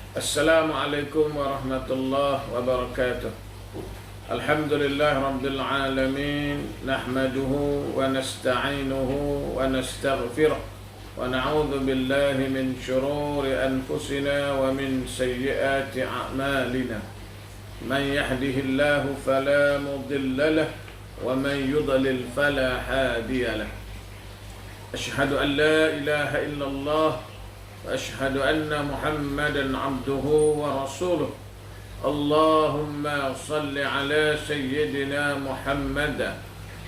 Assalamualaikum warahmatullahi wabarakatuh. Alhamdulillah rabbil alamin. Nahmaduhu wa nasta'inuhu wa nastaghfiruh. Wa na'udzu billahi min syururi anfusina wa min sayyiati a'malina. Man yahdihillahu fala mudilla lahu wa man yudlil fala hadiya lahu. Asyhadu an la ilaha illallah وأشهد أن محمدا عبده ورسوله. اللهم صل على سيدنا محمد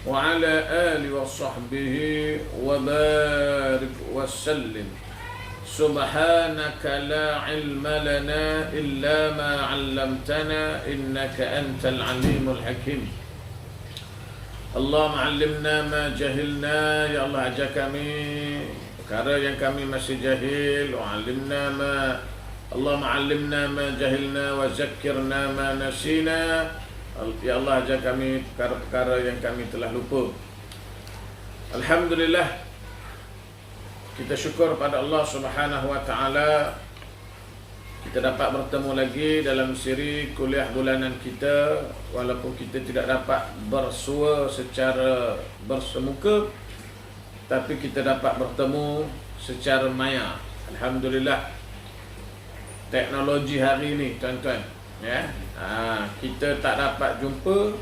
وعلى آله وصحبه وبارك وسلم. سبحانك لا علم لنا إلا ما علمتنا إنك أنت العليم الحكيم. اللهم علمنا ما جهلنا. Ya Allah, ajar kami perkara yang kami masih jahil. Wa'alimna ma Allahumma 'allimna ma jahilna wa zakkirna ma nasina. Ya Allah, ajar kami perkara yang kami telah lupa. Alhamdulillah, kita syukur pada Allah Subhanahu wa taala, kita dapat bertemu lagi dalam siri kuliah bulanan kita. Walaupun kita tidak dapat bersua secara bersemuka, tapi kita dapat bertemu secara maya. Alhamdulillah, teknologi hari ini, tuan-tuan, ya, kita tak dapat jumpa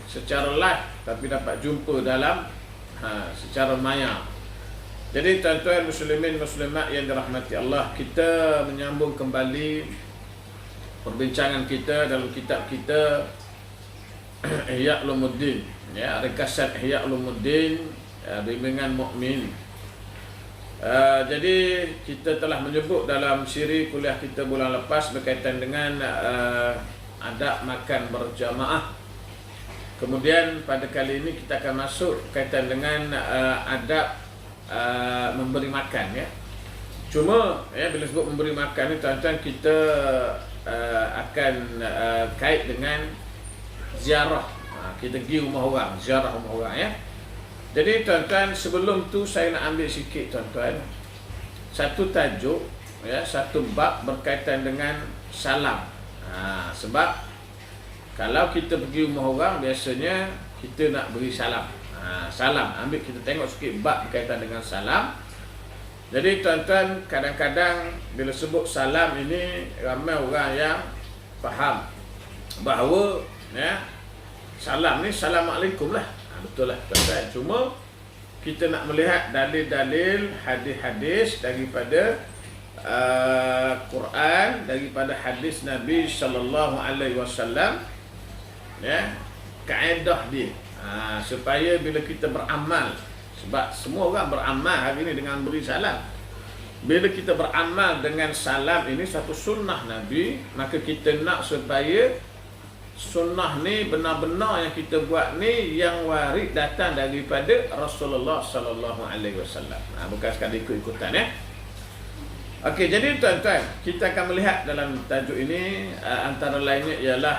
secara live, tapi dapat jumpa dalam secara maya. Jadi tuan-tuan muslimin muslimat yang dirahmati Allah, kita menyambung kembali perbincangan kita dalam kitab kita Ihya Ulumuddin, ya, ringkasan Ihya Ulumuddin, bimbingan mukmin. Jadi kita telah menyebut dalam siri kuliah kita bulan lepas berkaitan dengan adab makan berjamaah. Kemudian pada kali ini kita akan masuk berkaitan dengan adab memberi makan, ya. Cuma ya, bila sebut memberi makan ni tuan-tuan, kita akan kait dengan ziarah. Kita pergi rumah orang, ziarah rumah orang, ya. Jadi tuan-tuan, sebelum tu saya nak ambil sikit tuan-tuan satu tajuk, ya, satu bab berkaitan dengan salam. Sebab kalau kita pergi rumah orang, biasanya kita nak beri salam. Salam, ambil kita tengok sikit bab berkaitan dengan salam. Jadi tuan-tuan, kadang-kadang bila sebut salam ini, ramai orang yang faham bahawa, ya, salam ni Assalamualaikum lah. Betul lah tuan-tuan. Cuma kita nak melihat dalil-dalil, hadis-hadis daripada Quran, daripada hadis Nabi sallallahu alaihi wasallam, ya, kaedah dia, supaya bila kita beramal, sebab semua orang beramal hari ini dengan beri salam. Bila kita beramal dengan salam ini satu sunnah Nabi, maka kita nak supaya sunnah ni benar-benar yang kita buat ni yang warid datang daripada Rasulullah sallallahu alaihi wasallam. Bukan sekadar ikut-ikutan, ya. Okey, jadi tuan-tuan, kita akan melihat dalam tajuk ini antara lainnya ialah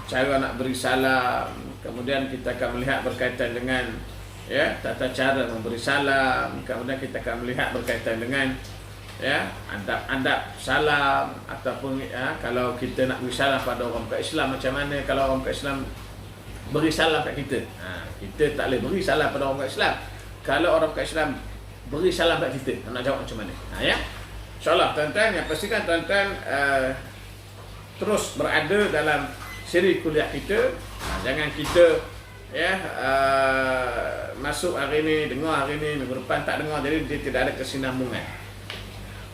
cara nak beri salam. Kemudian kita akan melihat berkaitan dengan, ya, tata cara memberi salam. Kemudian kita akan melihat berkaitan dengan, ya, adab salam, ataupun, ya, kalau kita nak beri salam pada orang bukan Islam, macam mana kalau orang bukan Islam beri salam kat kita. Kita tak boleh beri salam pada orang bukan Islam. Kalau orang bukan Islam beri salam kat kita, nak jawab macam mana? Ya, InsyaAllah tuan-tuan, yang pastikan tuan-tuan terus berada dalam siri kuliah kita. Jangan kita, ya, masuk hari ini, dengar hari ini, minggu depan tak dengar, jadi dia tidak ada kesinambungan.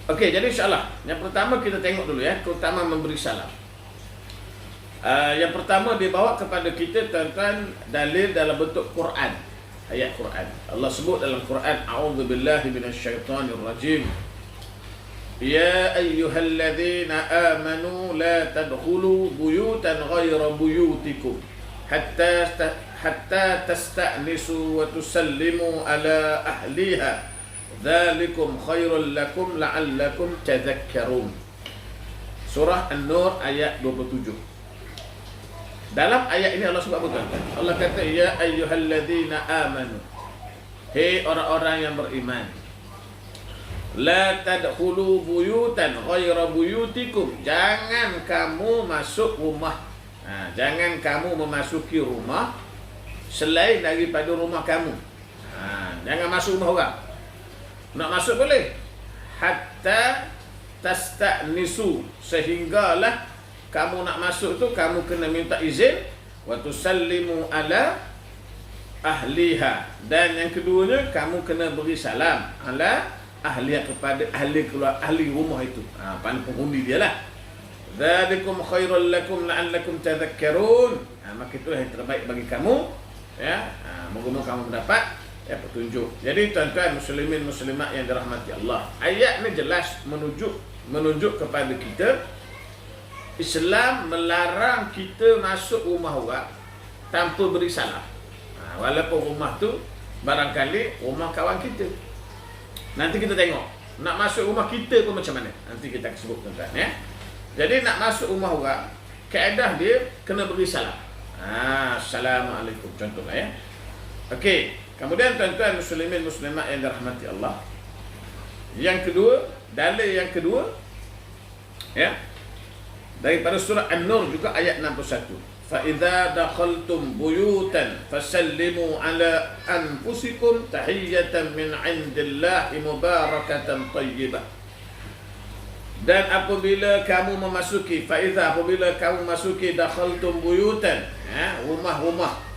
Okey, jadi insyaAllah yang pertama kita tengok dulu, ya, terutama memberi salam. Yang pertama dibawa kepada kita tuan-tuan dalil dalam bentuk Quran, ayat Quran. Allah sebut dalam Quran, a'udzubillahi minasyaitonir rajim. Ya ayyuhalladzina amanu la tadkhulu buyutan ghayra buyutikum hatta tasta'nisu wa tusallimu ala ahliha. Dzalikum khairul lakum la'allakum tadhakkarun. Surah An-Nur ayat 27. Dalam ayat ini Allah sebut apa tuan? Allah kata, ya ayyuhalladzina amanu, hei orang-orang yang beriman, La tadkhulu buyutan ghaira buyutikum. Jangan kamu masuk rumah. Jangan kamu memasuki rumah selain daripada rumah kamu. Jangan masuk rumah orang. Nak masuk boleh. Hatta tasta'nisu, sehinggalah kamu nak masuk tu kamu kena minta izin, wa tusallimu ala ahliha, dan yang keduanya kamu kena beri salam ala ahliha, kepada ahli rumah itu, penghuni dia lah. Dzalikum khairul lakum la'allakum tadhakkarun. Maka itulah yang terbaik bagi kamu, ya. Moga-moga kamu mendapat petunjuk. Jadi tuan-tuan muslimin muslimat yang dirahmati Allah, ayat ni jelas menunjuk kepada kita Islam melarang kita masuk rumah orang tanpa beri salam. Walaupun rumah tu barangkali rumah kawan kita. Nanti kita tengok nak masuk rumah kita pun macam mana. Nanti kita akan sebut tuan-tuan, ya. Jadi nak masuk rumah orang, kaedah dia kena beri salam. Assalamualaikum contohnya, ya. Okey. Kemudian tuan-tuan muslimin muslimat yang dirahmati Allah, yang kedua, dalil yang kedua, ya, daripada surah An-Nur juga ayat 61. Fa idza dakhaltum buyutan fasallimu ala anfusikum tahiyatan min indillahi mubarakatan thayyibah. Dan apabila kamu memasuki, fa idza, apabila kamu memasuki dakhaltum buyutan, rumah-rumah,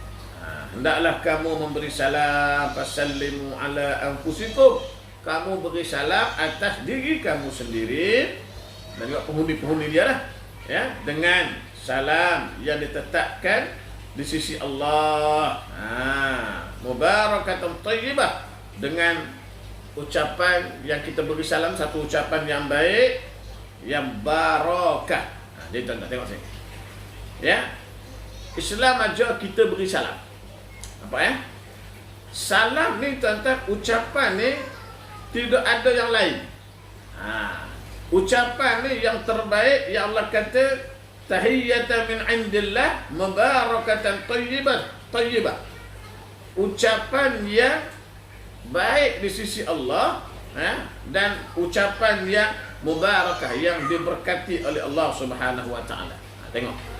hendaklah kamu memberi salam, fasallimu ala anfusikum, kamu beri salam atas diri kamu sendiri dan juga penghuni-penghuni dia lah, ya, dengan salam yang ditetapkan di sisi Allah. Mubarakatan thayyibah, dengan ucapan yang kita beri salam, satu ucapan yang baik, yang barakah. Jadi tuan-tuan tengok sini, ya, Islam ajar kita beri salam. Apa, ya? Salam ni tuan-tuan, ucapan ni tidak ada yang lain. Ucapan ni yang terbaik, yang Allah kata tahiyyatan min indillah mubarakatan thayyibah. Ucapan yang baik di sisi Allah, dan ucapan yang mubarakah, yang diberkati oleh Allah Subhanahu wa taala. Tengok.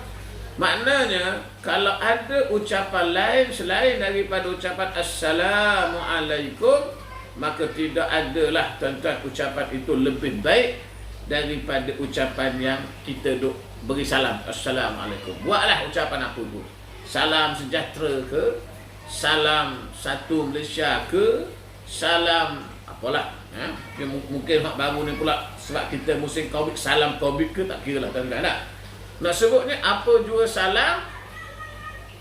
Maknanya kalau ada ucapan lain selain daripada ucapan Assalamualaikum, maka tidak adalah tuan-tuan ucapan itu lebih baik daripada ucapan yang kita duk beri salam. Assalamualaikum. Buatlah ucapan apa pun. Salam sejahtera ke, salam satu Malaysia ke, salam apalah, mungkin hak baru ni pula sebab kita musim Covid, salam Covid ke, tak kira lah tuan-tuan, tak? Nak sebutnya apa jua salam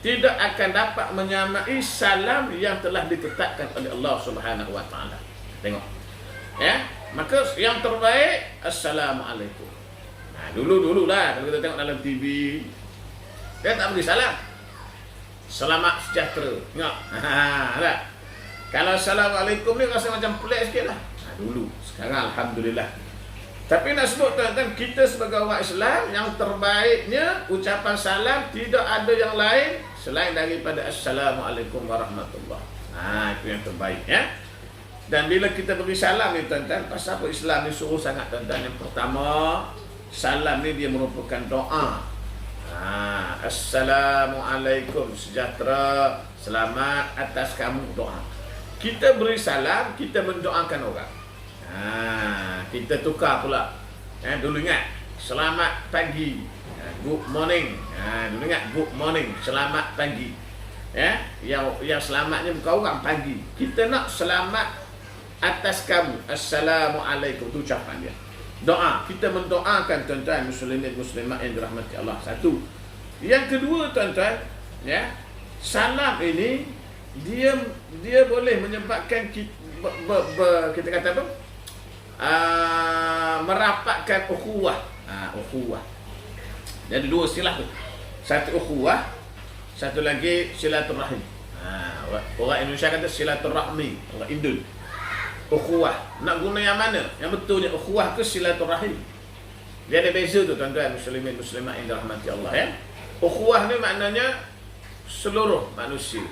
tidak akan dapat menyamai salam yang telah ditetapkan oleh Allah Subhanahu wa taala. Tengok. Ya, maka yang terbaik Assalamualaikum. Dulu-dululah kalau kita tengok dalam TV, dia tak beri salam. Selamat sejahtera. Tengok. Tak? Kalau Assalamualaikum ni rasa macam pelik sikitlah. Dulu. Sekarang alhamdulillah. Tapi nak sebut tuan-tuan, kita sebagai orang Islam, yang terbaiknya ucapan salam tidak ada yang lain selain daripada Assalamualaikum warahmatullahi. Itu yang terbaik, ya. Dan bila kita beri salam ni tuan-tuan, pasal apa Islam ni suruh sangat tuan-tuan? Yang pertama, salam ni dia merupakan doa. Assalamualaikum, sejahtera, selamat atas kamu, doa. Kita beri salam, kita mendoakan orang. Kita tukar pula. Dulu ingat selamat pagi, good morning. Dulu ingat good morning, selamat pagi. Yang selamatnya bukan orang, pagi. Kita nak selamat atas kamu, Assalamualaikum, itu ucapan dia. Doa, kita mendoakan tuan-tuan muslimin muslimat yang dirahmati Allah. Satu. Yang kedua tuan-tuan, ya, salam ini dia boleh menyebabkan kita kata apa? Merapatkan ukhuwah. Ukhuwah. Jadi dua istilah tu. Satu ukhuwah, satu lagi silaturahim. Orang Indonesia kata silaturahmi, orang Indon. Ukhuwah. Nak guna yang mana? Yang betulnya ukhuwah ke silaturahim? Dia ada beza tu tuan-tuan muslimin muslimat yang dirahmati Allah, ya. Ukhuwah ni maknanya seluruh manusia.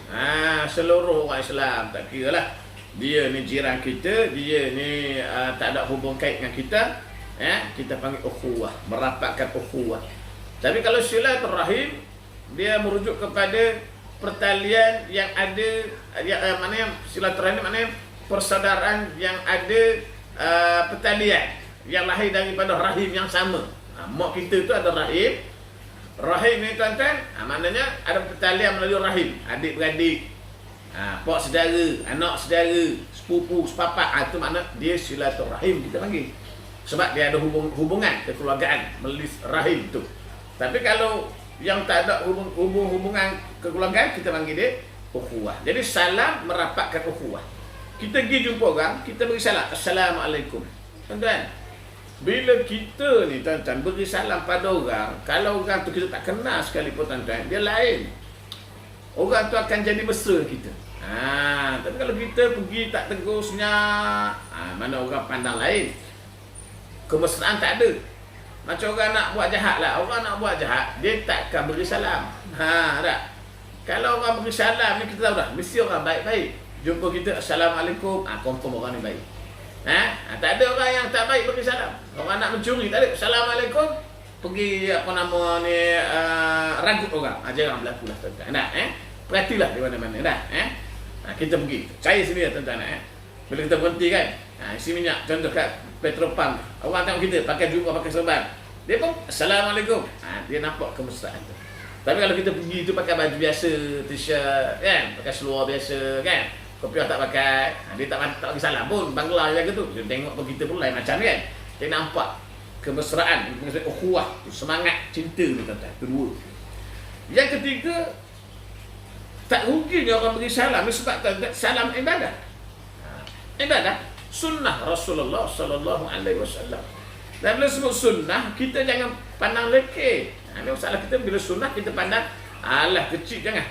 Seluruh orang Islam, tak kira lah dia ni jiran kita, dia ni tak ada hubung kait dengan kita, kita panggil ukhuwah, merapatkan ukhuwah. Tapi kalau silaturahim, dia merujuk kepada pertalian yang ada, mana yang silaturahim maknanya persaudaraan yang ada pertalian yang lahir daripada rahim yang sama. Mak kita tu ada rahim. Rahim ni tuan-tuan, maknanya ada pertalian melalui rahim, adik-beradik, pak saudara, anak saudara, sepupu, sepapak. Itu makna dia silaturahim kita panggil. Sebab dia ada hubungan kekeluargaan melalui rahim tu. Tapi kalau yang tak ada hubungan kekeluargaan, kita panggil dia ukhuwah. Jadi salam merapatkan ukhuwah. Kita pergi jumpa orang, kita beri salam, Assalamualaikum. Tuan-tuan, bila kita ni tuan-tuan beri salam pada orang, kalau orang tu kita tak kenal sekalipun tuan-tuan, dia lain. Orang tu akan jadi mesra kita. Tapi kalau kita pergi tak tegur senyap, mana orang pandang lain. Kemesraan tak ada. Macam orang nak buat jahat lah. Orang nak buat jahat, dia takkan beri salam. Tak? Kalau orang beri salam ni kita tahu dah, mesti orang baik-baik. Jumpa kita, Assalamualaikum, confirm orang ni baik. Tak ada orang yang tak baik beri salam. Orang nak mencuri, tak ada. Assalamualaikum, pergi apa nama ni, ragut orang. Jarang berlaku lah tuan-tuan. Perhatilah di mana-mana dah. Kita pergi. Saya sini ya tuan-tuan. Bila kita berhenti kan, isi minyak, contoh kat petrol pump, orang tengok kita pakai jubah, pakai serban, dia pun Assalamualaikum. Dia nampak kemesraan tu. Tapi kalau kita pergi tu pakai baju biasa, t-shirt kan, pakai seluar biasa kan, kopiah tak pakai, dia tak bagi salam pun, bangla jaga tu. Dia tengok pun kita pun lain macam kan. Dia nampak kemesraan, ukhuwah, semangat cinta ni tuan-tuan. Kedua. Yang ketiga, tak ruginya orang beri salam sebab salam ibadah. Ibadah sunnah Rasulullah sallallahu alaihi wasallam. Dan bila sebut sunnah, kita jangan pandang lekeh. Ini masalah kita, bila sunnah kita pandang alah kecil, jangan.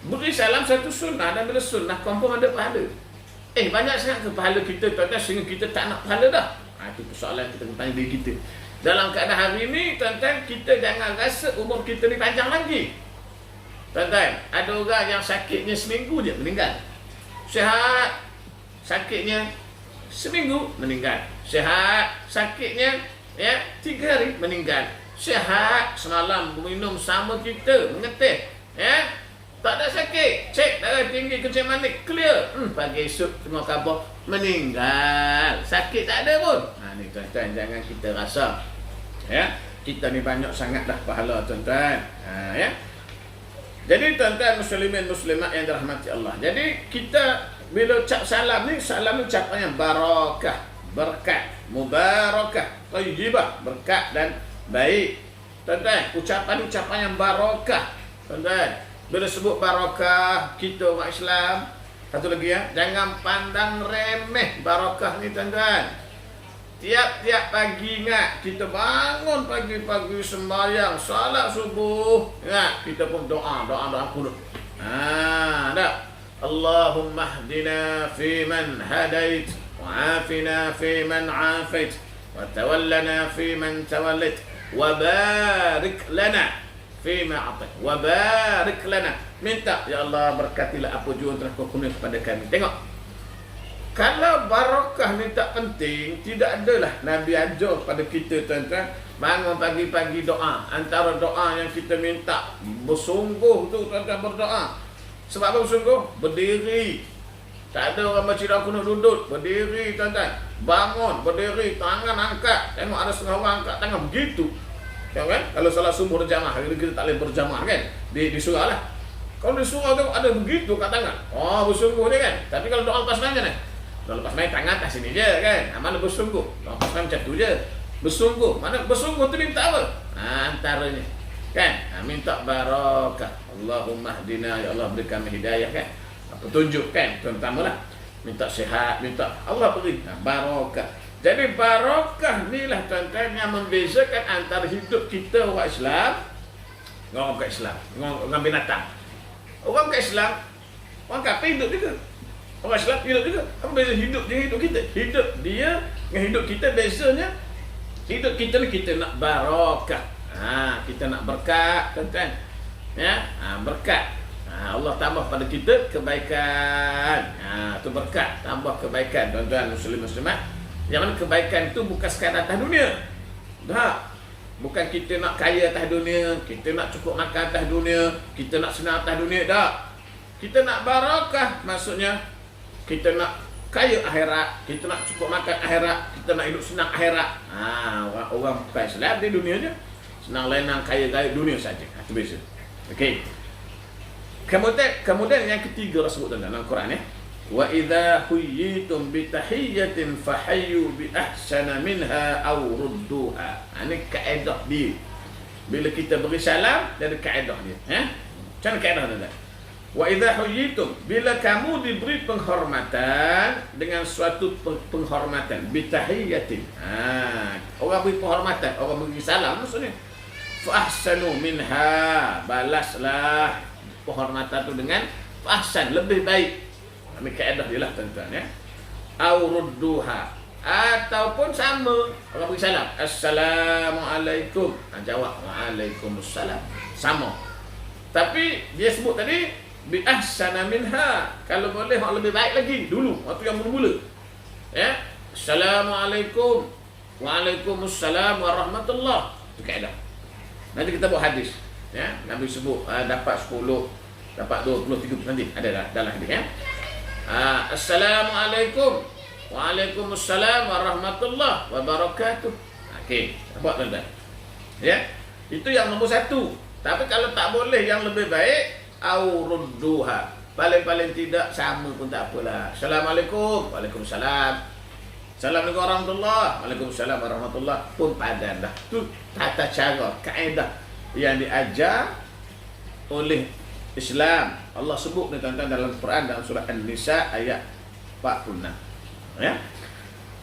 Beri salam satu sunnah, dan bila sunnah confirm ada pahala. Banyak sangat ke pahala kita tuan-tuan sehingga kita tak nak pahala dah. Itu persoalan kita tanya diri kita. Dalam keadaan hari ini tuan-tuan, kita jangan rasa umur kita ni panjang lagi. Tuan-tuan, ada orang yang sakitnya seminggu je meninggal. Sihat, sakitnya seminggu meninggal. Sihat, sakitnya 3 hari meninggal. Sihat, semalam minum sama kita, mengetih, tak ada sakit, cek darah tinggi, kencing manik, clear. Pagi esok tengok khabar meninggal. Sakit tak ada pun. Ni tuan-tuan, jangan kita rasa kita ni banyak sangat dah pahala tuan-tuan. Jadi tuan-tuan muslimin muslimat yang dirahmati Allah. Jadi kita bila ucap salam ni ucapan yang barakah, berkat, mubarakah, thayyibah, berkat dan baik. Tuan-tuan, ucapan yang barakah. Tuan-tuan, bila sebut barakah, kita orang Islam, satu lagi jangan pandang remeh barakah ni tuan-tuan. Tiap-tiap pagi ingat, kita bangun pagi-pagi sembahyang, salat subuh, ingat kita pun doa kunut. Tak? Allahumma hdina fi man hadait, wa afina fi man afait, wa tawallana fi man tawallait, wa barik lana fi ma atait, wa barik lana. Minta, ya Allah berkatilah apa jua yang telah kau kurniakan kepada kami. Tengok, kalau barakah ni tak penting, tidak adalah Nabi ajar pada kita tuan-tuan, bangun pagi-pagi doa. Antara doa yang kita minta bersungguh tu tuan-tuan, berdoa. Sebab apa bersungguh? Berdiri. Tak ada orang baca doa kunut duduk. Berdiri tuan-tuan. Bangun, berdiri, tangan angkat. Tengok ada setengah orang angkat tangan begitu. Kan? Kalau salat subuh berjamaah, hari ni kita tak boleh berjamaah kan? Di surah lah. Kalau di surah tu ada begitu kat tangan. Bersungguh dia kan. Tapi kalau doa lepas main kan? Doa lepas main tangan atas sini je kan? Mana bersungguh? Doa lepas main macam tu je. Bersungguh. Mana bersungguh tu minta apa? Antaranya. Kan? Minta barakah. Allahumma hdina, ya Allah beri kami hidayah kan? Petunjuk kan? Terutama lah. Minta sihat, minta Allah beri barakah. Jadi barakah ni lah tuan-tuan yang membezakan antara hidup kita orang Islam dengan orang bukan Islam, dengan orang binatang. Orang bukan Islam, orang kafir hidup juga. Orang Islam hidup juga. Apa beza hidup dia hidup kita? Hidup dia dengan hidup kita bezanya. Hidup kita ni kita nak barakah. Kita nak berkat tuan-tuan. Berkat. Allah tambah pada kita kebaikan. Tu berkat, tambah kebaikan tuan-tuan muslim muslimat. Yang mana kebaikan tu bukan sekadar atas dunia. Tak. Bukan kita nak kaya atas dunia, kita nak cukup makan atas dunia, kita nak senang atas dunia, tak. Kita nak barakah, maksudnya kita nak kaya akhirat, kita nak cukup makan akhirat, kita nak hidup senang akhirat. Orang bukan Islam di dunia je. Senang lenang kaya-kaya dunia saja. Itu biasa. Okey. Kemudian yang ketiga sebut dalam Quran ya. Wa idza huyyitum bi tahiyyatin fahayyu bi ahsana minha aw rudduha. Ini kaedah dia. Bila kita beri salam, dia ada kaedah dia, Macam mana kaedah dia? Wa idza huyyitum, bila kamu diberi penghormatan dengan suatu penghormatan bi tahiyyatin. Orang beri penghormatan, orang beri salam maksudnya. Fa ahsanu minha, balaslah penghormatan itu dengan fa ahsan, lebih baik. Ini kaedah dia lah tuan-tuan ya. Au rudduha, ataupun sama orang beri salam, assalamualaikum, jawab waalaikumsalam, sama. Tapi dia sebut tadi bi ahsana minha, kalau boleh hak lebih baik lagi dulu waktu yang mula-mula ya. Assalamualaikum, waalaikumsalam warahmatullah. Itu kaedah. Nanti kita buat hadis ya. Nabi sebut dapat 10, dapat 20, 30 nanti ada dalam hadis ya. Assalamualaikum, waalaikumsalam warahmatullah wabarakatuh. Okey, buat tuan-tuan ya. Itu yang nombor 1. Tapi kalau tak boleh, yang lebih baik au rudduha, paling-paling tidak sama pun tak apalah. Assalamualaikum, waalaikumsalam, assalamualaikum warahmatullah, waalaikumsalam warahmatullah pun padan dah. Tu tata cara, kaedah yang diajar oleh Islam. Allah sebut ni tuan-tuan dalam Quran, dalam surah An-Nisa ayat 46 ya.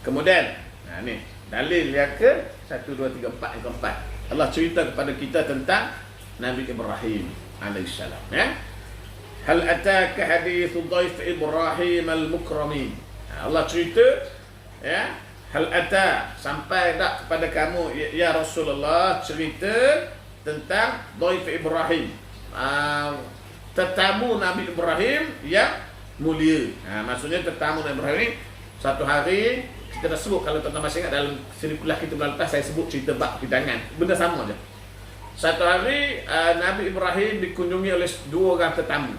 Kemudian ni dalil yang ke 1, 2, 3, 4 yang keempat. Allah cerita kepada kita tentang Nabi Ibrahim alaihissalam ya. Hal ataka hadithu dhaif Ibrahim al-mukramin. Allah cerita ya. Hal ata, sampai tak kepada kamu ya Rasulullah cerita tentang dhaif Ibrahim, tetamu Nabi Ibrahim yang mulia. Maksudnya tetamu Nabi Ibrahim. Satu hari kita dah sebut, kalau tuan-tuan masih ingat dalam siri kuliah kita bulan lepas, saya sebut cerita bab hidangan. Benda sama je. Satu hari Nabi Ibrahim dikunjungi oleh 2 orang tetamu.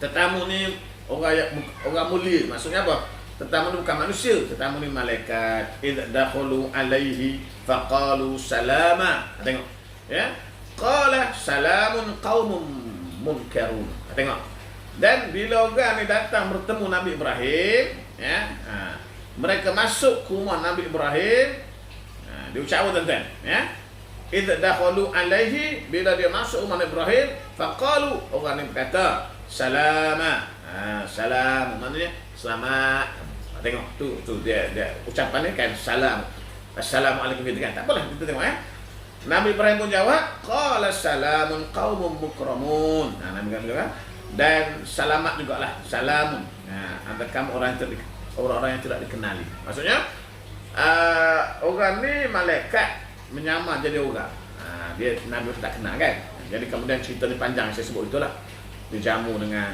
Tetamu ni orang mulia. Maksudnya apa? Tetamu ni bukan manusia, tetamu ni malaikat. Idza dakhulu alaihi faqalu salama. Tengok ya. Qala salamun qaumun munkarun. Tengok. Dan bila orang ni datang bertemu Nabi Ibrahim ya, mereka masuk ke rumah Nabi Ibrahim, dia ucap apa tuan-tuan ya? Idza dakhalu alaihi, bila dia masuk rumah Nabi Ibrahim, faqalu, orang ni berkata salama. Salam maknanya selamat. Tengok tu dia ucapan ni kan salam. Assalamualaikum gitu kan. Tak apalah, kita tengok ya. Nabi Ibrahim pun jawab, qala salamun qaumun mukramun. Nabi Ibrahim kata, dan selamat jugalah, salamun. Antara kamu orang yang tidak dikenali. Maksudnya orang ni malaikat menyamar jadi orang. Dia Nabi tak kenal kan. Jadi kemudian cerita ni panjang, saya sebut itulah. Dia jamu dengan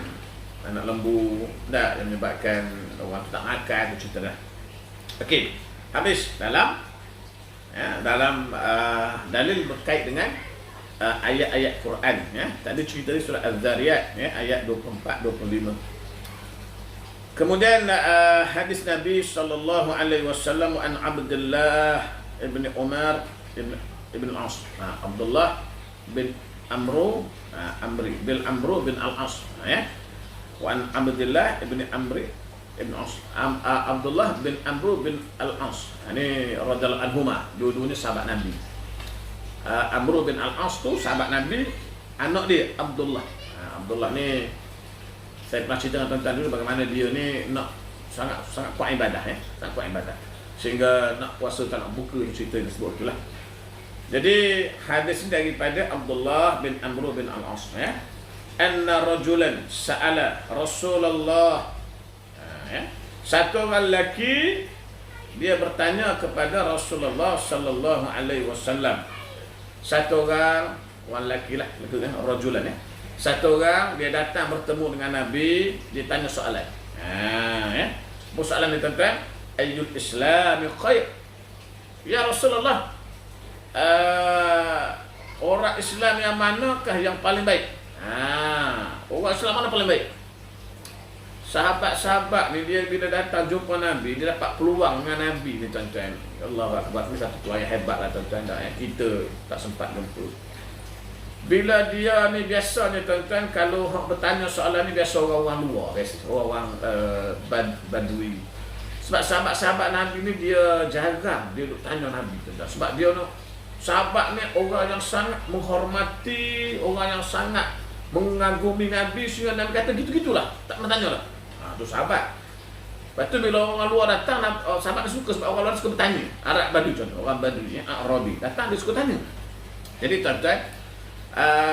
anak lembu, yang menyebabkan orang tu tak makan, cerita dah. Okey, habis dalam dalil berkait dengan ayat-ayat Quran ya. Tadi cerita di surah Az-Zariyat ya, ayat 24 25. Kemudian hadis Nabi sallallahu alaihi wasallam an Abdullah ibn Umar ibn al-As. Abdullah bin Amru bin al-As ya. Wa an Abdullah ibn Amri ibn As. Abdullah bin Amru bin al-As. Ini radhiyallahu anhuma, dua-duanya sahabat Nabi. Amru bin al-As tu sahabat Nabi, anak dia Abdullah. Abdullah ni saya pernah cerita dengan tuan-tuan dulu bagaimana dia ni nak sangat kuat ibadah ya, sangat kuat ibadah. Sehingga nak puasa tak nak buka, cerita tersebut itulah. Jadi hadis ini daripada Abdullah bin Amru bin al-As ya. Anna rajulan sa'ala Rasulullah ya. Satu orang lelaki dia bertanya kepada Rasulullah sallallahu alaihi wasallam. Satu orang lelaki lah, rajulan ya. Satu orang dia datang bertemu dengan Nabi, dia tanya soalan. Ya. Soalan dia tentang ayyul islami khair. Ya Rasulullah, orang Islam yang manakah yang paling baik? Orang Islam mana paling baik? Sahabat-sahabat ni dia bila datang jumpa Nabi, dia dapat peluang dengan Nabi ni tuan-tuan. Allahu Akbar, ni satu peluang yang hebat lah tuan-tuan. Kita tak sempat jumpa. Bila dia ni biasanya tuan-tuan, kalau bertanya soalan ni biasa orang-orang luar, biasa orang Badui. Sebab sahabat-sahabat Nabi ni dia jarang dia duk tanya Nabi tuan-tuan. Sebab dia ni sahabat ni orang yang sangat menghormati, orang yang sangat mengagumi Nabi, sehingga Nabi kata gitu-gitulah, tak bertanya lah. Tu sahabat. Lepas tu bila orang luar datang, sahabat dia suka sebab orang luar suka bertanya. Arab Badui contoh, orang Badui, Arabi datang dia suka tanya. Jadi tuan-tuan,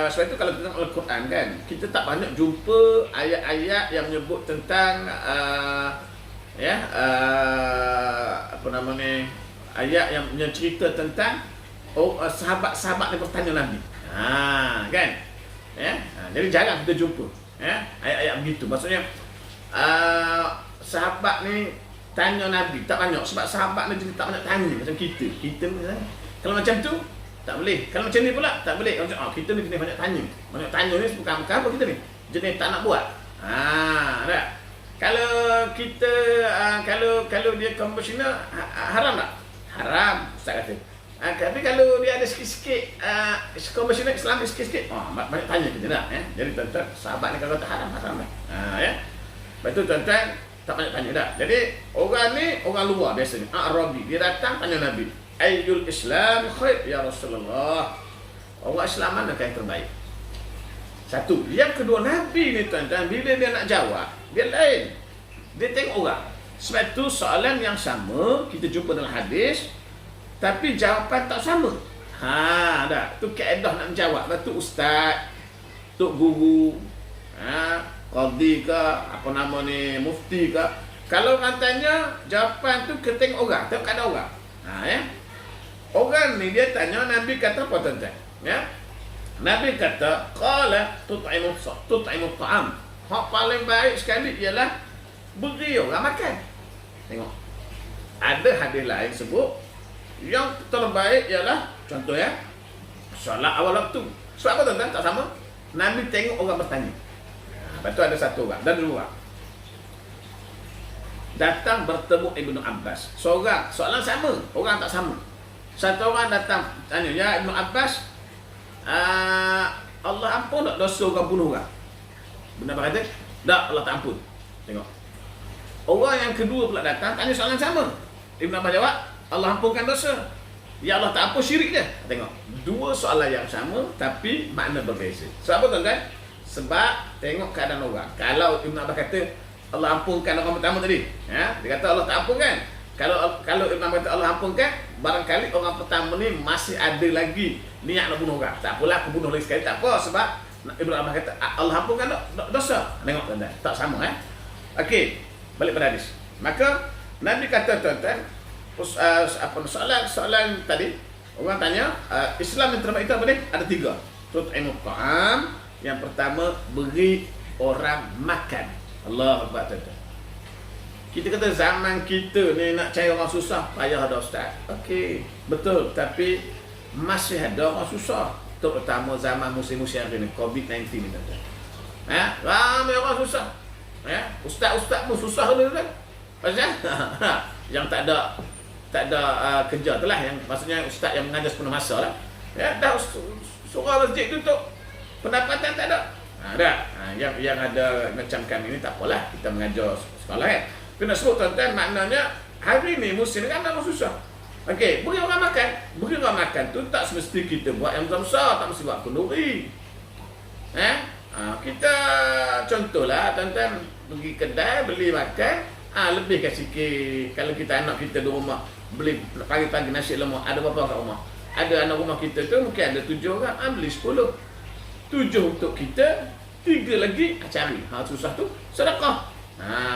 sebab itu kalau kita tengok Al-Quran kan, kita tak banyak jumpa ayat-ayat yang menyebut tentang apa namanya, ayat yang cerita tentang sahabat-sahabat yang bertanya Nabi. Kan? Jadi jarang kita jumpa ayat-ayat begitu. Maksudnya sahabat ni tanya Nabi tak banyak, sebab sahabat ni tak banyak tanya macam kita ni. Kalau macam tu tak boleh. Kalau macam ni pula tak boleh. Macam kita ni jenis banyak tanya. Banyak tanya ni bukan apa kita ni. Jenis tak nak buat. Tak. Kalau kita kalau dia konvensional haram tak? Haram, ustaz kata. Tapi kalau dia ada sikit-sikit konvensional Islam sikit-sikit, banyak tanya kita dah. Jadi tuan-tuan, sahabat ni kalau tak haram dah. Lepas tu tuan-tuan tak banyak tanya dah. Jadi orang ni orang luar biasanya, Arabi, dia datang tanya Nabi, ayyul Islam khair ya Rasulullah. Orang Islam mana yang terbaik? Satu. Yang kedua, Nabi ni tuan-tuan, bila dia nak jawab, dia lain. Dia tengok orang. Sebab tu soalan yang sama kita jumpa dalam hadis, tapi jawapan tak sama. Dah. Tu kaedah nak menjawab. Lepas tu ustaz, tok guru, qadhi ke, apa nama ni, mufti ke. Kalau orang tanya, jawapan tu kita tengok orang, tengok keadaan orang. Orang ni dia tanya, Nabi kata apa tuan-tuan? Nabi kata, qala tut'imu ta'am. Hak paling baik sekali ialah beri orang makan. Tengok. Ada hadis lain sebut yang terbaik ialah contoh solat awal waktu. Sebab apa tuan-tuan? Tak sama. Nabi tengok orang bertanya. Lepas tu ada satu orang dan dua orang datang bertemu Ibnu Abbas. Seorang, soalan sama, orang tak sama. Satu orang datang tanya, ya Ibnu Abbas, Allah ampun tak dosa orang bunuh orang? Ibnu Abbas kata, tak, Allah tak ampun. Tengok. Orang yang kedua pula datang tanya soalan sama. Ibnu Abbas jawab, Allah ampunkan dosa. Ya Allah tak ampun, syirik je. Tengok. Dua soalan yang sama tapi makna berbeza. Sebab apa tuan-tuan? Sebab tengok keadaan orang. Kalau Ibnu Abbas kata Allah ampunkan orang pertama tadi, dia kata Allah tak ampunkan. Kalau Ibnu Abbas kata Allah ampunkan, barangkali orang pertama ni masih ada lagi niat nak bunuh orang. Tak apalah, aku bunuh lagi sekali, tak apa. Sebab Ibnu Abbas kata Allah ampunkan dosa. Tengok tuan-tuan, tak sama. Okey, balik pada hadis. Maka Nabi kata tuan-tuan, soalan tadi orang tanya, Islam yang terbaik itu apa ni? Ada tiga. Tut'imu ta'am. Yang pertama, beri orang makan. Allah Akbar tuan-tuan. Kita kata zaman kita ni nak cari orang susah, payah ada ustaz. Okey, betul, tapi masih ada orang susah, terutama zaman musim-musim hari ni, COVID-19 ni tuan-tuan. Ramai orang susah. Ustaz-ustaz pun susah ni kan. Pasal yang tak ada kerja tu lah, yang maksudnya ustaz yang mengajar sepenuh masa lah. Dah surau masjid tutup, pendapatan tak ada. Yang ada macam kami ni tak apalah, kita mengajar sekolah Kena sebut tuan-tuan, maknanya hari ni musim ni kan memang susah. Okey, beri orang makan. Beri orang makan tu tak semesti kita buat yang besar-besar, tak mesti buat kenduri. Kita contohlah tuan-tuan, pergi kedai beli makan, lebihkan sikit. Kalau kita anak kita di rumah beli pagi-pagi nasi lemak, ada berapa kat rumah? Ada anak rumah kita tu mungkin ada 7 orang, beli 10. 7 untuk kita, 3 lagi cari. Susah tu sedekah.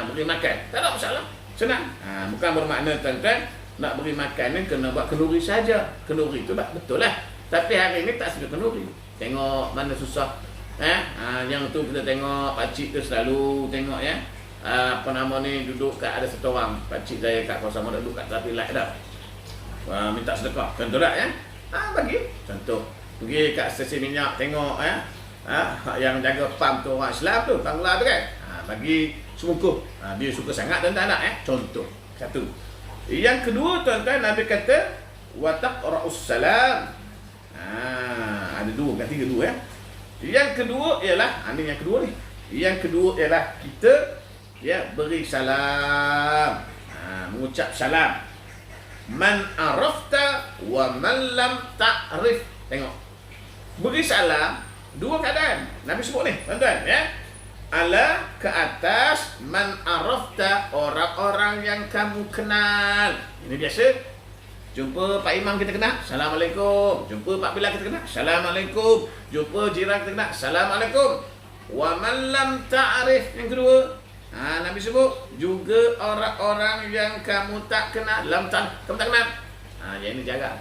Beri makan, tak ada masalah, senang. Bukan bermakna tuan-tuan nak beri makan ni kena buat kenduri saja. Kenduri tu betul lah, tapi hari ni tak suka kenduri. Tengok mana susah Yang tu kita tengok pakcik tu selalu tengok ya. Apa nama ni, duduk kat ada satu orang pakcik saya kat kawasan mana duduk kat tepi light dah. Minta sedekah. Contoh tak ya? Bagi contoh. Pergi kat stesen minyak tengok ya. Yang jaga pam tu orang Islam tu, Bangla tu kan. Bagi semungkuh. Dia suka sangat tuan-tuan nak ya. Contoh. Satu. Yang kedua tuan-tuan, Nabi kata wa taqra'us salam. Ada dua, bukan tiga, dua ya. Yang kedua ialah, ini yang kedua ni. Yang kedua ialah kita beri salam. Mengucap salam. Man arafta wa man lam ta'rif. Tengok. Beri salam dua keadaan. Nabi sebut ni, tuan-tuan ya. Ala ke atas man arafta, orang-orang yang kamu kenal. Ini biasa. Jumpa Pak Imam kita kenal, Assalamualaikum. Jumpa Pak Bilal kita kenal, Assalamualaikum. Jumpa jiran kita kenal, Assalamualaikum. Wa man lam ta'rif, yang kedua. Nabi sebut juga orang-orang yang kamu tak kenal, kamu tak kenal. Yang ini jaga.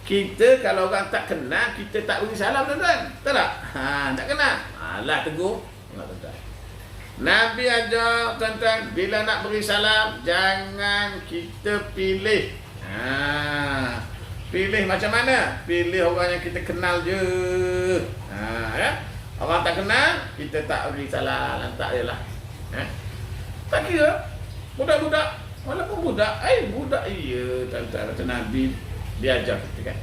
Kita kalau orang tak kenal, kita tak beri salam tuan-tuan. Betul tak? Tak kenal. Lah tegur. Tengok tuan-tuan. Nabi ajar tuan-tuan, bila nak beri salam, jangan kita pilih. Pilih macam mana? Pilih orang yang kita kenal je. Ya? Orang tak kenal, kita tak beri salam. Tak je lah. Tak kira budak-budak, walaupun budak, budak iya tuan-tuan. Kata Nabi, dia ajar kita kan.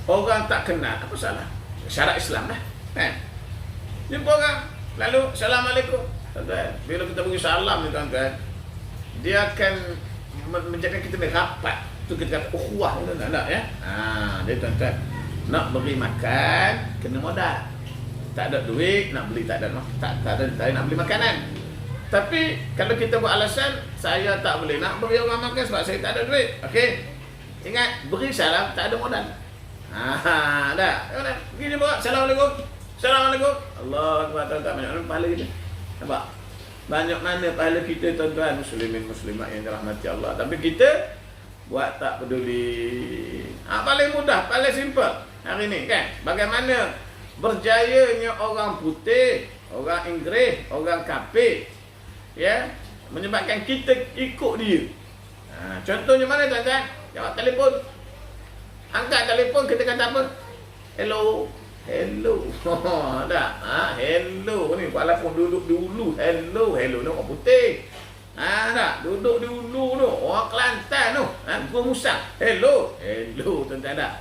Orang tak kenal, apa salah? Syarat Islam lah kan? Jumpa orang, lalu Assalamualaikum tuan-tuan. Bila kita beri salam ni tuan-tuan, dia akan menjadikan kita rapat. Tu kita kata ukhuwah tuan-tuan ya. Dia tuan-tuan, nak beri makan kena modal. Tak ada duit nak beli, tak ada nak beli makanan. Tapi kalau kita buat alasan, saya tak boleh nak beri orang makan sebab saya tak ada duit. Okey. Ingat, beri salam tak ada modal. Dah. Pergi jumpa. Assalamualaikum. Assalamualaikum. Allah Akbar tuan-tuan. Banyak mana pahala kita. Nampak? Banyak mana pahala kita tuan-tuan, muslimin muslimat yang dirahmati Allah. Tapi kita buat tak peduli. Paling mudah, paling simple hari ni kan. Bagaimana berjayanya orang putih, orang Inggeris, orang kafir, ya, menyebabkan kita ikut dia. Contohnya mana tuan-tuan? Jawab telefon. Angkat telefon, kita kata apa? Hello. Hello. Dah. Hello ni walaupun duduk dulu. Hello ni orang putih. Dah. Duduk dulu tu. Orang Kelantan tu. Gua Musang. Hello tuan-tuan dah.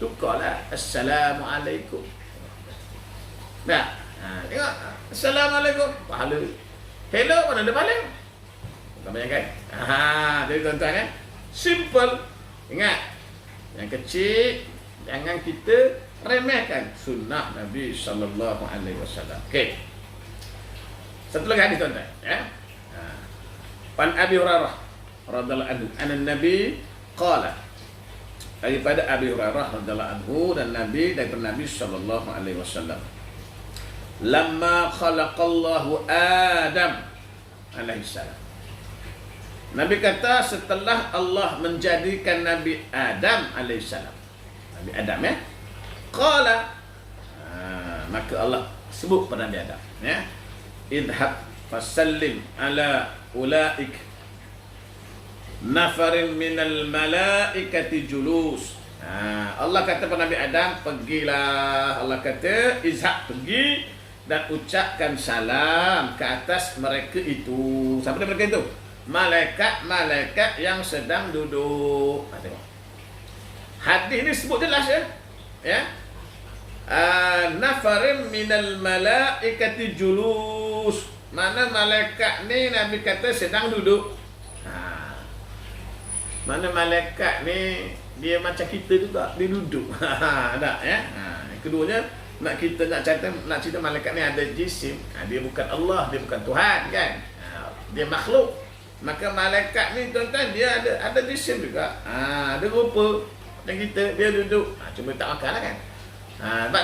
Tukarlah. Assalamualaikum. Dah. Tengok. Assalamualaikum. Pahala. Hello mana ada pahala? Tak banyak kan? Jadi tuan-tuan ya. Simple. Ingat. Yang kecil jangan kita remehkan sunnah Nabi sallallahu alaihi wasallam. Okey. Satu lagi hadis tuan-tuan ya. Pan Abi Hurairah radhiyallahu anhu, anna Nabi qala. Daripada Abi Hurairah radhiyallahu anhu dan Nabi daripada Nabi sallallahu alaihi wasallam. Lamma khalaqallahu Adam alaihi salam. Nabi kata setelah Allah menjadikan Nabi Adam alaihi salam. Nabi Adam ya. Qala, maka Allah sebut pada Nabi Adam ya. Idhab fasallim ala ulaik nafarin minal malaikati julus. Allah kata pada Nabi Adam, pergilah. Allah kata izhab, pergi dan ucapkan salam ke atas mereka itu. Siapa dia mereka itu? Malaikat-malaikat yang sedang duduk. Tengok. Hadis ini sebut jelas ya. Ya. Nafarin minal malaikati julus. Mana malaikat ni Nabi kata sedang duduk. Mana malaikat ni dia macam kita juga, dia duduk. Tak ya. Keduanya nak cerita malaikat ni ada jisim. Dia bukan Allah, dia bukan Tuhan kan. Dia makhluk. Maka malaikat ni tuan-tuan dia ada jisim juga. Ada rupa macam kita, dia duduk. Cuma tak makan lah kan. Sebab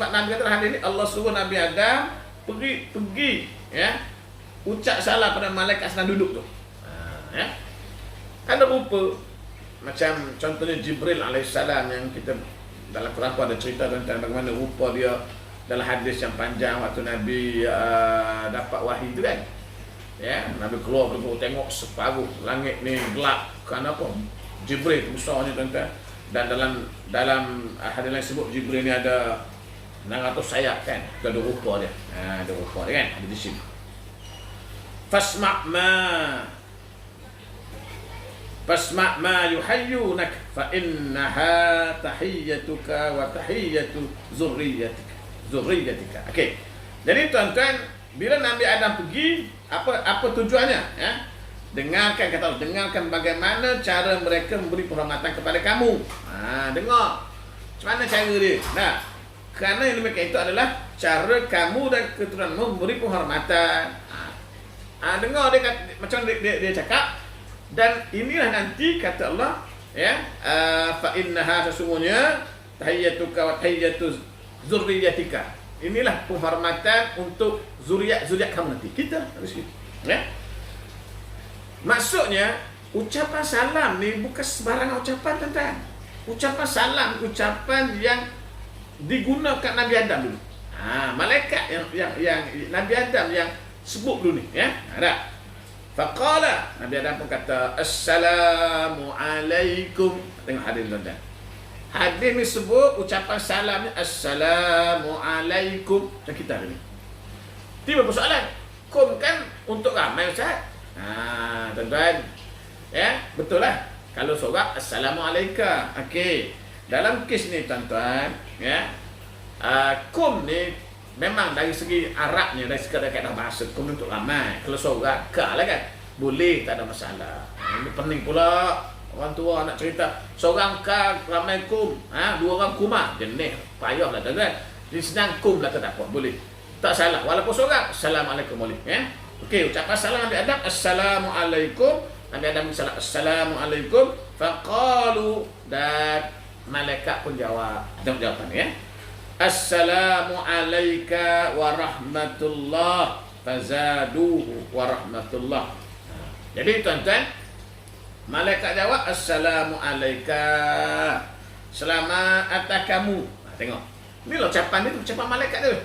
Nabi kata hadis ni Allah suruh Nabi Adam pergi ya. Ucap salam pada malaikat sedang duduk tu. Ya. Ada rupa macam contohnya Jibril alaihissalam yang kita dalam Quran pun ada cerita tentang bagaimana rupa dia dalam hadis yang panjang waktu Nabi dapat wahyu tu kan. Ya, Nabi keluar tengok separuh langit ni gelap. Kenapa? Jibril besarnya tuan-tuan. Dan dalam hadis lain sebut Jibril ni ada 600 sayap kan. Ada rupa dia. Ada rupa dia kan. Ada di sini. Fasma' ma yuhayyunak fa innaha tahiyyatuka wa tahiyyatu zurriyyatika. Okey. Jadi tuan-tuan, bila Nabi Adam pergi, apa tujuannya? Ya? Dengarkan, kata Allah, dengarkan bagaimana cara mereka memberi penghormatan kepada kamu. Dengar. Macam mana cara dia? Nah, kerana yang demikian itu adalah cara kamu dan keturunanmu memberi penghormatan. Dengar dia macam dia cakap. Dan inilah nanti kata Allah, ya, fa innaha, sesungguhnya tahiyyatuka wa tahiyyatu zurriyyatika. Inilah penghormatan untuk zuriat kamu nanti. Kita harus gitu. Ya. Maksudnya ucapan salam ni bukan sembarang ucapan, tuan-tuan. Ucapan salam, ucapan yang digunakan Nabi Adam dulu. Malaikat yang Nabi Adam yang sebut dulu ni, ya. Ada. Faqala, Nabi Adam pun kata, Assalamu alaikum. Tengok hadis tuan-tuan. Hadis ni sebut ucapan salam ni Assalamu alaikum. Macam kita hari ni. Tiba persoalan. Kum kan untuk ramai Ustaz. Tuan-tuan. Ya, betul lah. Kalau seorang Assalamualaikum. Okey. Dalam kes ni tuan-tuan, ya. Kum ni memang dari segi Arabnya, dari segi kaedah bahasa, kum untuk ramai. Kalau seorang ka lah kan, boleh, tak ada masalah. Ini penting pula. Orang tua nak cerita, seorang ka ramai kum, dua orang kuma, jenis payahlah tuan-tuan. Jadi senang kum lah, tak apa, boleh. Tak salah. Walaupun seorang, Assalamualaikum boleh, ya. Okey, ucapan salam Nabi Adam, Assalamualaikum. Nabi Adam salam, Assalamualaikum. Faqalu, dan malaikat pun jawab. Tengok jawapan ya. Assalamu alayka wa rahmatullah. Fazaduhu wa rahmatullah. Jadi tuan-tuan, malaikat jawab, Assalamu alayka. Selamat atas kamu. Tengok. Ini loh ucapan ni, ucapan malaikat tu.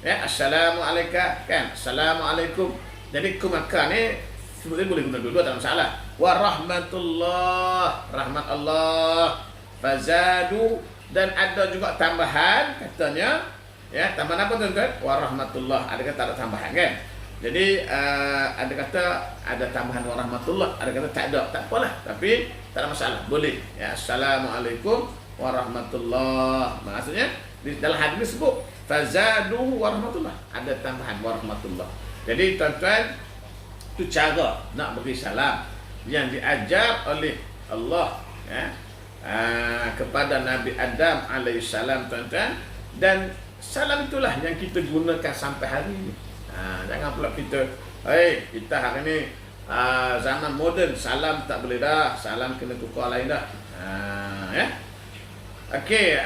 Ya, Assalamu alayka kan. Assalamualaikum. Jadi kumaka ni sebetulnya boleh guna dua-dua, tak ada masalah. Wa rahmatullah, rahmat Allah. Fazadu, dan ada juga tambahan katanya, ya, tambahan apa tuan-tuan? Wa rahmatullah, ada kata ada tambahan kan. Jadi ada kata ada tambahan wa rahmatullah, ada kata tak ada, tak apalah, tapi tak ada masalah, boleh. Ya, Assalamualaikum warahmatullah. Maksudnya di dalam hadis disebut fazadu wa rahmatullah, ada tambahan wa rahmatullah. Jadi tuan-tuan, itu cara nak beri salam yang diajar oleh Allah, ya, kepada Nabi Adam alaihissalam tuan-tuan. Dan salam itulah yang kita gunakan sampai hari ini. Jangan pula kita kita hari ni zaman moden, salam tak boleh dah, salam kena tukar lain dah. Ya. Okey,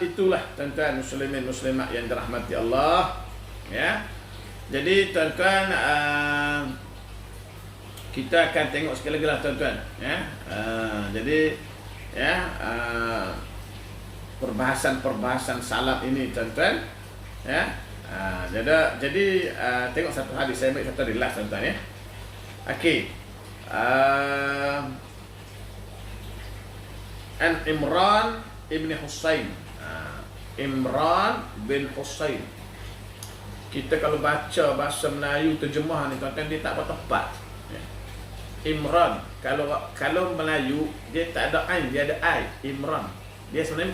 itulah tuan-tuan muslimin muslimat yang dirahmati Allah, ya. Jadi tuan-tuan, kita akan tengok sekali lagi lah tuan-tuan, ya. Jadi ya, perbahasan salam ini tuan-tuan, ya. Jadi tengok satu hadis, saya ambil satu hadis last tuan-tuan, ya. Okey. An Imran ibn Husain. Imran bin Husain. Kita kalau baca bahasa Melayu terjemah ni tuan-tuan, dia tak apa tepat. Imran, kalau Melayu dia tak ada ain, dia ada ai. Imran, dia sebenarnya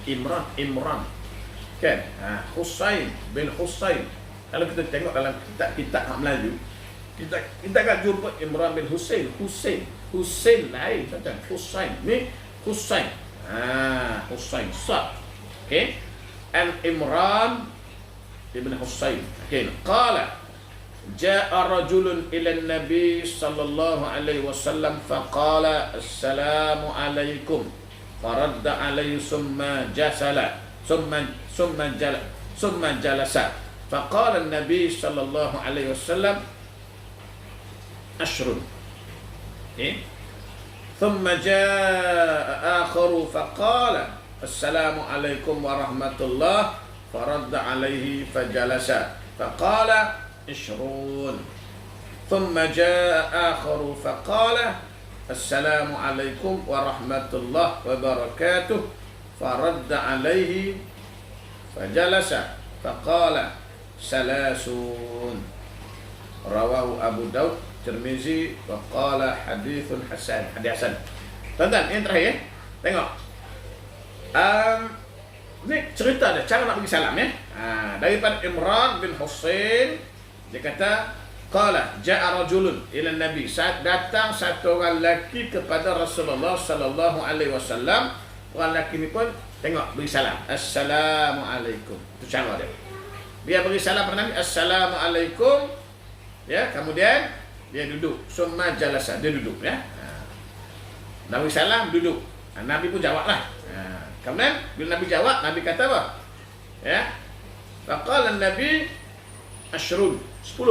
bukan Imran kan. Husain bin Husain, kalau kita tengok dalam kitab Melayu, kita akan jumpa Imran bin Husain lain tuan-tuan. Husain ni Husain, Husain sad. Okey, an Imran ibn Husain. Okey, qala ja'a rajulun ila an-nabi sallallahu alaihi wasallam faqala assalamu alaikum faradda alaihi summa jalasa faqala an-nabi sallallahu alaihi wasallam ashrun. Thumma jaa akharu faqala Assalamualaikum warahmatullah. Faradda alaihi fajalasa. Faqala ishrun. Thumma jaa akharu faqala Assalamualaikum warahmatullahi wabarakatuh. Faradda alaihi fajalasa. Faqala salasun. Rawahu Abu Daud, Tirmizi, wa qala hadithun hasan. Hadis hasan. Tonton yang terakhir. Tengok. Ni cerita dia cara nak bagi salam ya. Daripada Imran bin Husain, dia kata qala ja'a rajulun ila nabi. Saat datang satu orang lelaki kepada Rasulullah sallallahu alaihi wasallam. Orang lelaki ni pun tengok bagi salam. Assalamualaikum. Itu cara dia. Dia bagi salam kepada Nabi, Assalamualaikum. Ya, kemudian dia duduk. Summa jalasa, dia duduk ya. Nabi salam duduk. Nabi pun jawablah. Kemudian bila Nabi jawab, Nabi kata apa? Ya. Faqala Nabi ashrun, 10.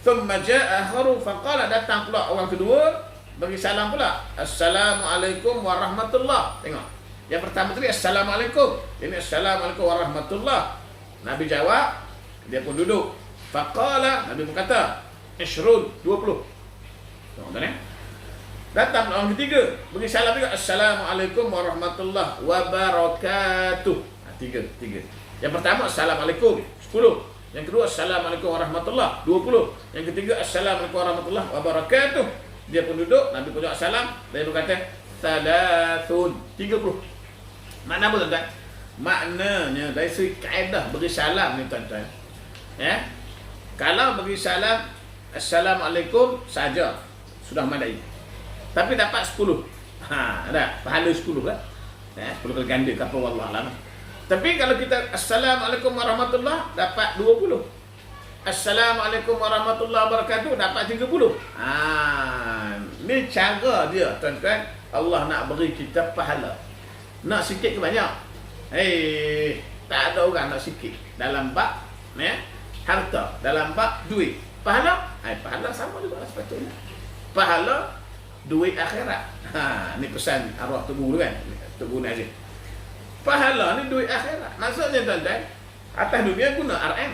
Thumma jaa akharu faqala, datang pula orang kedua bagi salam pula. Assalamualaikum warahmatullah. Tengok. Yang pertama tadi Assalamualaikum. Ini Assalamualaikum warahmatullah. Nabi jawab, dia pun duduk. Faqala, Nabi pun kata ashrun, 20. Tengok ya. Datang orang ketiga bagi salam juga, Assalamualaikum warahmatullahi wabarakatuh. Tiga. Yang pertama Assalamualaikum, 10. Yang kedua Assalamualaikum warahmatullahi, 20. Yang ketiga Assalamualaikum warahmatullahi wabarakatuh. Dia pun duduk, Nabi pun jawab salam. Dia pun kata salasun, 30. Makna apa tuan-tuan? Maknanya dari segi kaedah bagi salam ni tuan-tuan, ya, kalau bagi salam Assalamualaikum saja sudah madai. Tapi dapat 10. Ada pahala 10 lah. 10 kali ganda ke apa wallahualam. Tapi kalau kita Assalamualaikum warahmatullahi dapat 20. Assalamualaikum warahmatullahi wabarakatuh dapat 30. Ni cara dia tuan-tuan. Allah nak beri kita pahala. Nak sikit ke banyak? Tak ada orang nak sikit dalam bab harta, dalam bab duit. Pahala? Pahala sama juga sepatutnya. Pahala duit akhirat. Ni pesan arwah tubuh dulu kan. Tubuh ni aja. Pahala ni duit akhirat. Maksudnya tuan-tuan, atas dunia guna RM.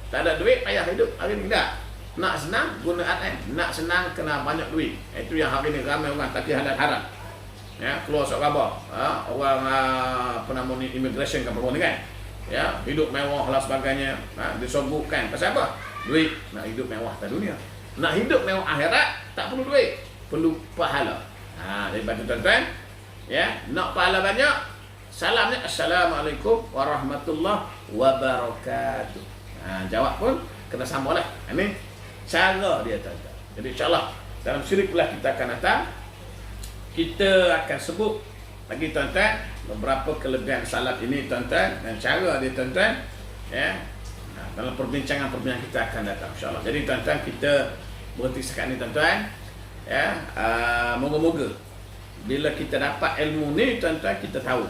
Tak ada duit payah hidup. Hari ni tak. Nak senang guna RM. Nak senang kena banyak duit. Itu yang hari ni ramai orang tak halal haram. Ya, keluar sok khabar. Orang apa nama ni immigration ke apa ni kan. Ya, hidup mewah lah sebagainya. Disobukkan. Pasal apa? Duit. Nak hidup mewah atas dunia. Nak hidup mewah akhirat tak perlu duit. Perlu pahala. Daripada tuan-tuan, ya, nak pahala banyak, salamnya Assalamualaikum warahmatullahi wabarakatuh. Jawab pun kena samalah. Ini cara dia tuan-tuan. Jadi insya-Allah dalam siri kuliah kita akan datang, kita akan sebut lagi tuan-tuan beberapa kelebihan salat ini tuan-tuan dan cara dia tuan-tuan, ya. Dalam perbincangan-perbincangan kita akan datang insya-Allah. Jadi tuan-tuan, kita berhenti sekarang ni tuan-tuan. Ya, moga-moga bila kita dapat ilmu ni tuan-tuan, kita tahu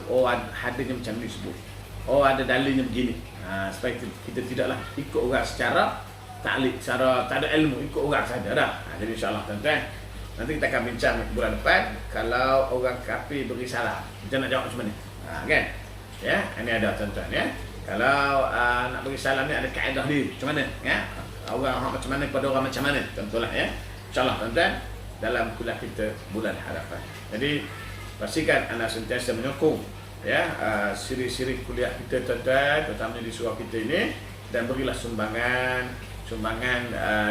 hadisnya macam ni sebut. Ada dalilnya begini. Supaya kita tidaklah ikut orang secara taklid, secara tak ada ilmu, ikut orang saja dah. Jadi insya-Allah tuan-tuan, nanti kita akan bincang bulan depan kalau orang kafir beri salam, kita nak jawab macam mana. Kan? Ya, ini ada tuan-tuan ya. Kalau nak beri salam ni ada kaedah dia macam mana, ya? Orang macam mana pada orang macam mana, tentulah ya. Insya-Allah tuan-tuan, dalam kuliah kita bulan harapan. Jadi pastikan anda sentiasa menyokong ya siri-siri kuliah kita tuan-tuan, terutamanya di surau kita ini, dan berilah sumbangan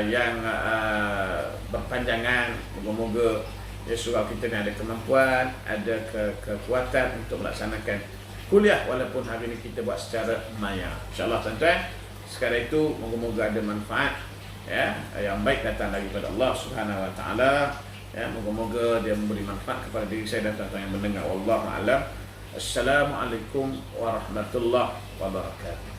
yang berpanjangan. Moga-moga ya surau kita ni ada kemampuan, ada kekuatan untuk melaksanakan kuliah walaupun hari ini kita buat secara maya. Insya-Allah tuan-tuan, sekadar itu moga-moga ada manfaat ya yang baik datang daripada Allah Subhanahu wa taala. Ya, moga-moga dia memberi manfaat kepada diri saya dan tuan-tuan yang mendengar. Wallahu a'lam. Assalamualaikum warahmatullahi wabarakatuh.